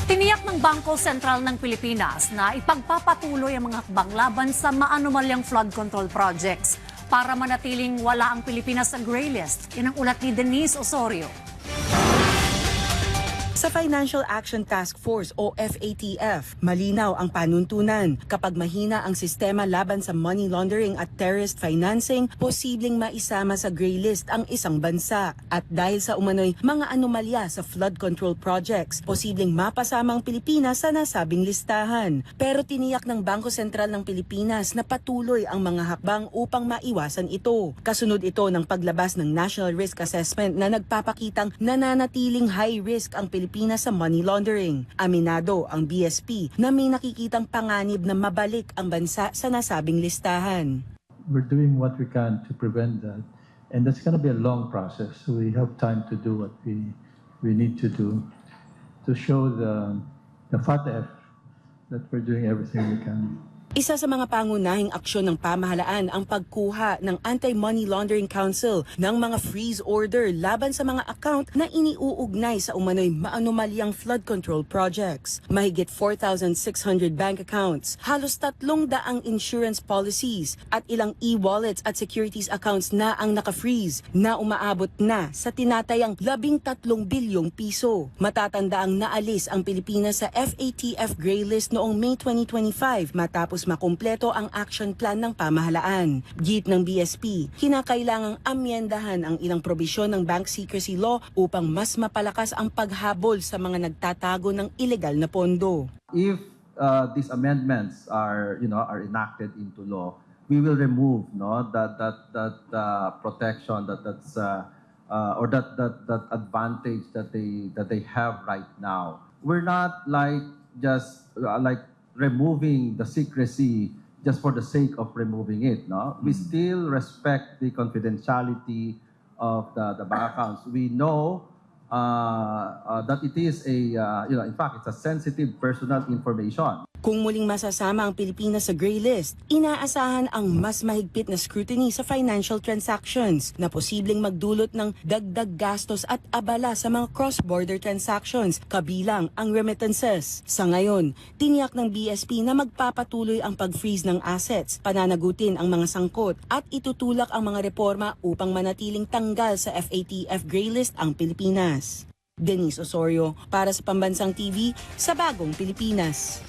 Tiniyak ng Bangko Sentral ng Pilipinas na ipagpapatuloy ang mga hakbang laban sa maanumalyang flood control projects para manatiling wala ang Pilipinas sa gray list. Yan ang ulat ni Denise Osorio. Sa Financial Action Task Force o FATF, malinaw ang panuntunan. Kapag mahina ang sistema laban sa money laundering at terrorist financing, posibleng maisama sa gray list ang isang bansa. At dahil sa umano'y mga anomalya sa flood control projects, posibleng mapasama ang Pilipinas sa nasabing listahan. Pero tiniyak ng Bangko Sentral ng Pilipinas na patuloy ang mga hakbang upang maiwasan ito. Kasunod ito ng paglabas ng National Risk Assessment na nagpapakitang nananatiling high risk ang Pilipinas sa money laundering. Aminado ang BSP na may nakikitang panganib na mabalik ang bansa sa nasabing listahan. We're doing what we can to prevent that, and that's going to be a long process. So we have time to do what we need to do to show the FATF that we're doing everything we can. Isa sa mga pangunahing aksyon ng pamahalaan ang pagkuha ng Anti-Money Laundering Council ng mga freeze order laban sa mga account na iniuugnay sa umano'y maanumalyang flood control projects. Mahigit 4,600 bank accounts, halos 300 insurance policies at ilang e-wallets at securities accounts na ang naka-freeze na umaabot na sa tinatayang 13 bilyong piso. Matatandaang naalis ang Pilipinas sa FATF Gray List noong May 2025 matapos makumpleto ang action plan ng pamahalaan. Git ng BSP, kinakailangang amyendahan ang ilang probisyon ng Bank Secrecy Law upang mas mapalakas ang paghabol sa mga nagtatago ng ilegal na pondo. If these amendments are enacted into law, we will remove that protection that advantage that they have right now. We're not just removing the secrecy just for the sake of removing it. No, we still respect the confidentiality of the bank accounts. We know that it is in fact, it's a sensitive personal information. Kung muling masasama ang Pilipinas sa gray list, inaasahan ang mas mahigpit na scrutiny sa financial transactions na posibleng magdulot ng dagdag gastos at abala sa mga cross-border transactions, kabilang ang remittances. Sa ngayon, tiniyak ng BSP na magpapatuloy ang pag-freeze ng assets, pananagutin ang mga sangkot at itutulak ang mga reforma upang manatiling tanggal sa FATF gray list ang Pilipinas. Denise Osorio para sa Pambansang TV sa Bagong Pilipinas.